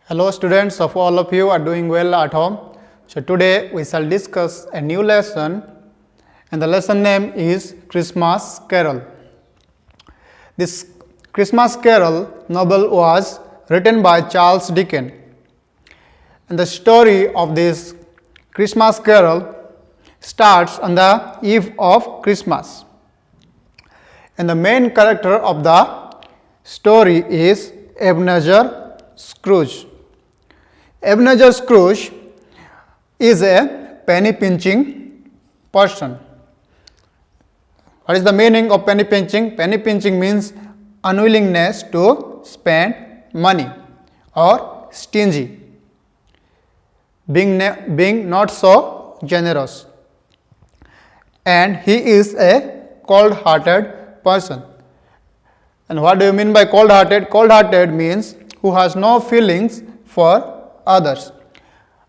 Hello students, of all of you are doing well at home. So today we shall discuss a new lesson and the lesson name is Christmas Carol. This Christmas Carol novel was written by Charles Dickens. And the story of this Christmas Carol starts on the eve of Christmas. And the main character of the story is Ebenezer Scrooge. Ebenezer Scrooge is a penny pinching person. What is the meaning of penny pinching? Penny pinching means unwillingness to spend money or stingy, being not so generous. And he is a cold-hearted person. And what do you mean by cold-hearted? Cold-hearted means who has no feelings for others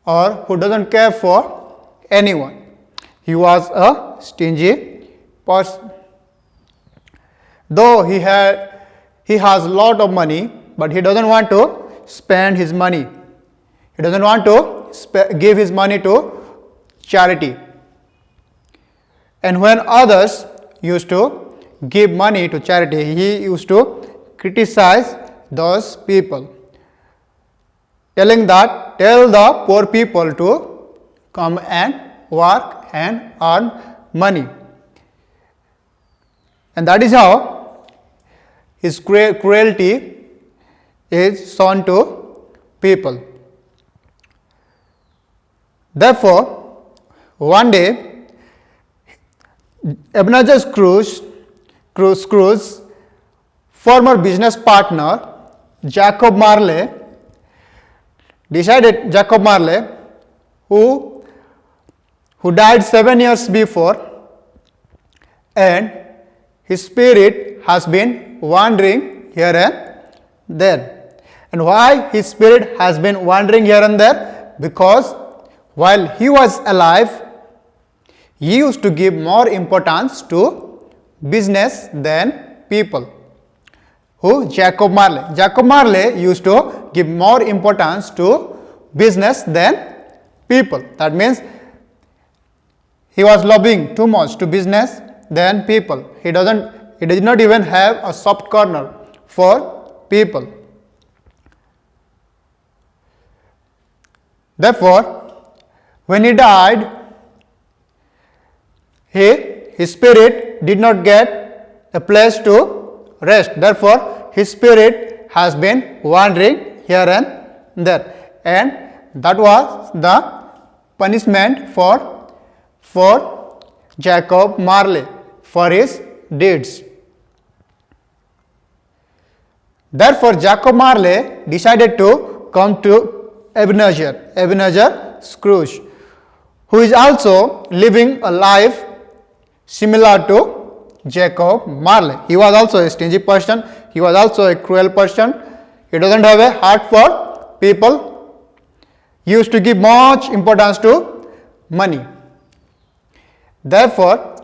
or who doesn't care for anyone. He was a stingy person. Though he has a lot of money, but he doesn't want to spend his money. He doesn't want to give his money to charity. And when others used to give money to charity, he used to criticize those people, tell the poor people to come and work and earn money. And that is how his cruelty is shown to people. Therefore, one day, Ebenezer Scrooge's former business partner, Jacob Marley, who died 7 years before, and his spirit has been wandering here and there. And why his spirit has been wandering here and there? Because while he was alive, he used to give more importance to business than people. Who? Jacob Marley. Jacob Marley used to give more importance to business than people. That means he was lobbying too much to business than people. He did not even have a soft corner for people. Therefore, when he died, his spirit did not get a place to rest. Therefore, his spirit has been wandering here and there. And that was the punishment for Jacob Marley for his deeds. Therefore, Jacob Marley decided to come to Ebenezer Scrooge, who is also living a life similar to Jacob Marley. He was also a stingy person. He was also a cruel person. He doesn't have a heart for people. He used to give much importance to money. Therefore,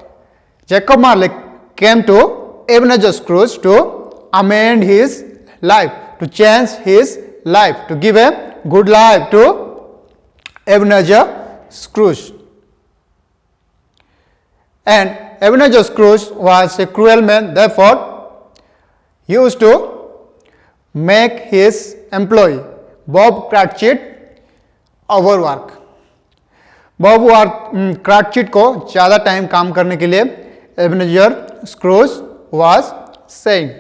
Jacob Marley came to Ebenezer Scrooge to amend his life, to change his life, to give a good life to Ebenezer Scrooge. And Ebenezer Scrooge was a cruel man, therefore he used to make his employee Bob Cratchit overwork. Bob Cratchit को ज़्यादा time काम करने के लिए Ebenezer Scrooge was saying.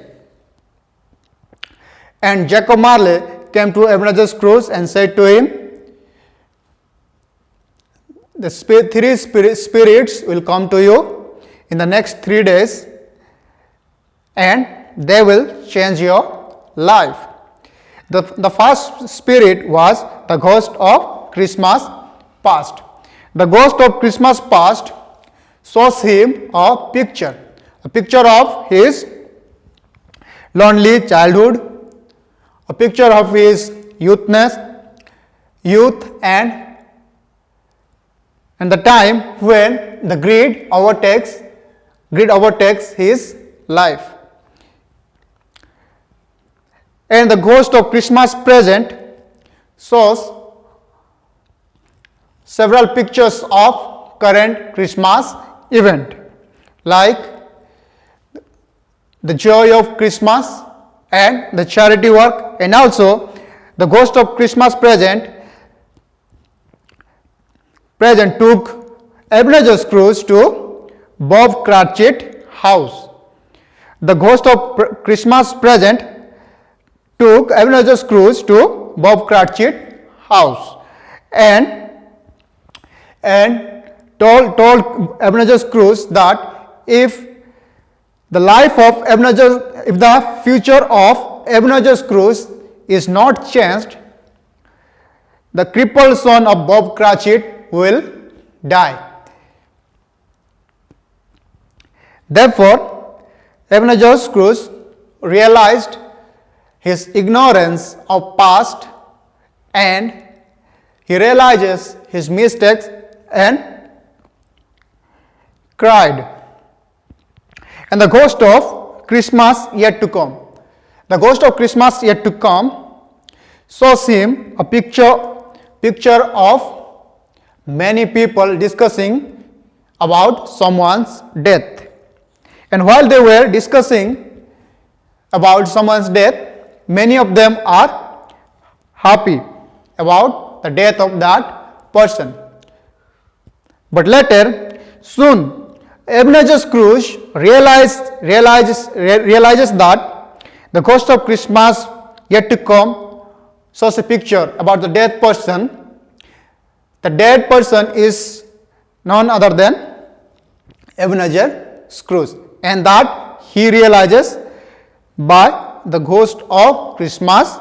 And Jacob Marley came to Ebenezer Scrooge and said to him, the three spirits will come to you in the next 3 days and they will change your life. The first spirit was the ghost of Christmas past. The ghost of Christmas past shows him a picture of his lonely childhood, a picture of his youth and the time when the greed overtakes his life. And the ghost of Christmas present shows several pictures of current Christmas event, like the joy of Christmas and the charity work, and also the Ghost of Christmas present took Ebenezer Scrooge to Bob Cratchit house. The Ghost of Christmas present took Ebenezer Scrooge to Bob Cratchit house and told Ebenezer Scrooge that if the future of Ebenezer Scrooge is not changed, the crippled son of Bob Cratchit will die. Therefore, Ebenezer Scrooge realized his ignorance of past, and he realizes his mistakes and cried. And the Ghost of Christmas yet to come. The Ghost of Christmas yet to come shows him a picture of many people discussing about someone's death. And while they were discussing about someone's death, many of them are happy about the death of that person. But later, soon, Ebenezer Scrooge realizes that the Ghost of Christmas yet to come shows a picture about the dead person. The dead person is none other than Ebenezer Scrooge, and that he realizes by the Ghost of Christmas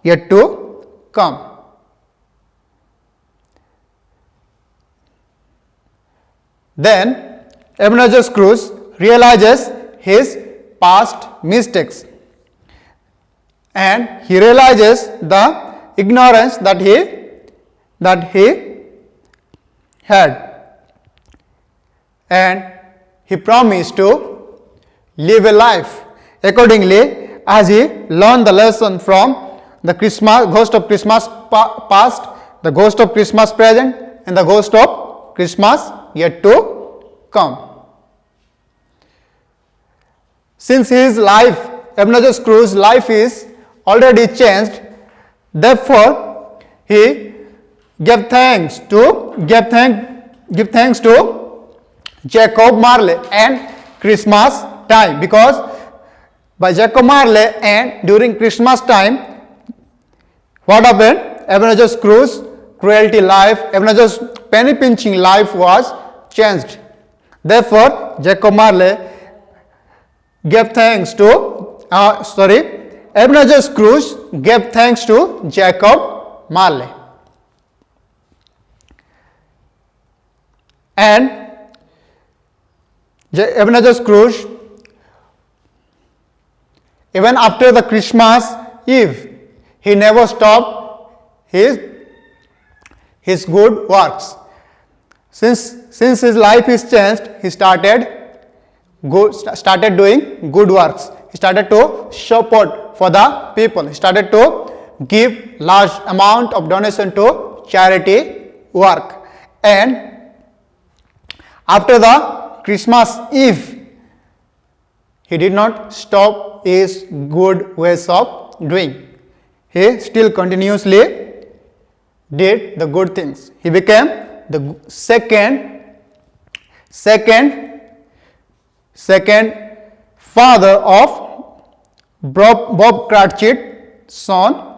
yet to come. Then Ebenezer Scrooge realizes his past mistakes, and he realizes the ignorance that he had, and he promised to live a life accordingly as he learned the lesson from the Ghost of Christmas past, the Ghost of Christmas present, and the Ghost of Christmas yet to come. Since his life, Ebenezer Scrooge's life is already changed, therefore he gave thanks to Jacob Marley and Christmas time, because by Jacob Marley and during Christmas time, what happened? Ebenezer Scrooge's cruelty life, Ebenezer's penny pinching life was changed. Therefore, Jacob Marley gave thanks to, Ebenezer Scrooge gave thanks to Jacob Marley. And Ebenezer Scrooge, even after the Christmas Eve, he never stopped his good works. Since his life is changed, he started doing good works. He started to support for the people. He started to give large amount of donation to charity work. And after the Christmas Eve, he did not stop his good ways of doing. He still continuously did the good things. He became the second father of Bob Cratchit's son,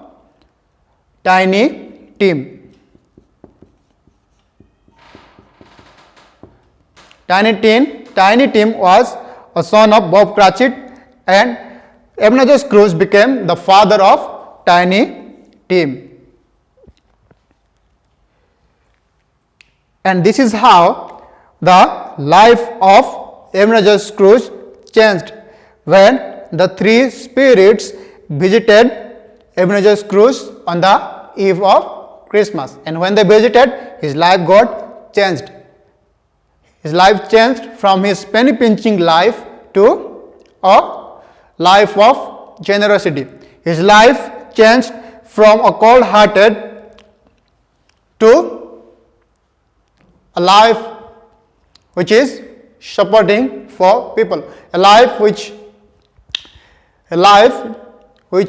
Tiny Tim. Tiny Tim was a son of Bob Cratchit, and Ebenezer Scrooge became the father of Tiny Tim. And this is how the life of Ebenezer Scrooge changed when the three spirits visited Ebenezer Scrooge on the eve of Christmas. And when they visited, his life got changed. His life changed from his penny pinching life to a life of generosity. His life changed from a cold-hearted to a life which is supporting for people, a life which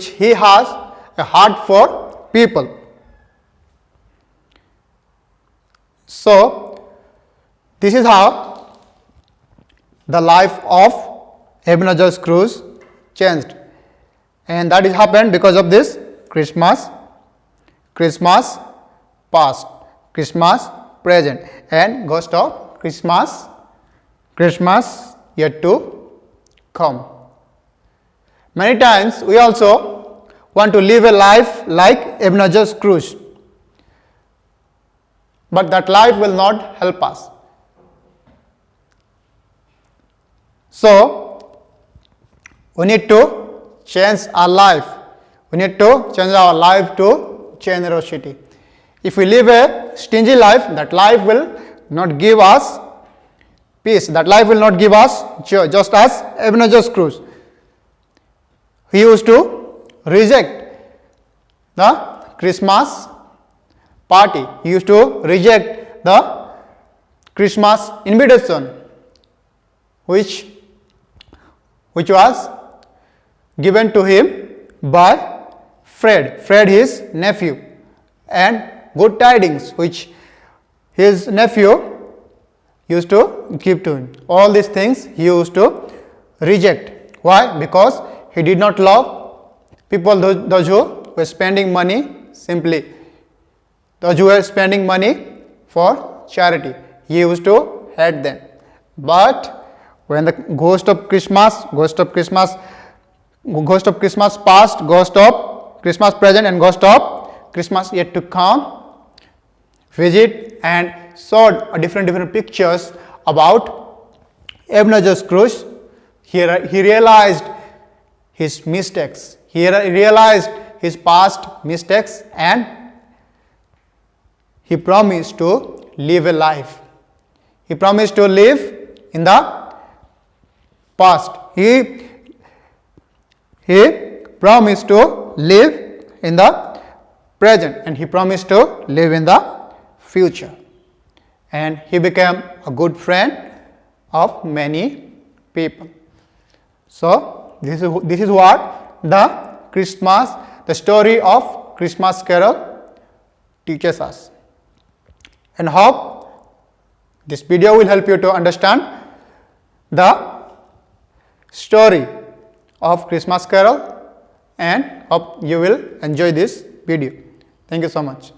he has a heart for people. So this is how the life of Ebenezer Scrooge changed, and that is happened because of this Christmas past, Christmas present, and ghost of Christmas yet to come. Many times we also want to live a life like Ebenezer Scrooge, but that life will not help us. So we need to change our life. We need to change our life to generosity. If we live a stingy life, that life will not give us peace. That life will not give us joy. Just as Ebenezer Scrooge, he used to reject the Christmas party. He used to reject the Christmas invitation which was given to him by Fred his nephew, and good tidings which his nephew used to give to him. All these things he used to reject. Why? Because he did not love people, those who were spending money simply, those who were spending money for charity. He used to hate them. But when the ghost of Christmas past, ghost of Christmas present, and ghost of Christmas yet to come visit and showed different pictures about Ebenezer Scrooge, he realized his mistakes. He realized his past mistakes, and he promised to live a life. He promised to live in the past. He promised to live in the present, and he promised to live in the future. And he became a good friend of many people. So this is what the story of Christmas Carol teaches us. And hope this video will help you to understand the story of Christmas Carol, and hope you will enjoy this video. Thank you so much.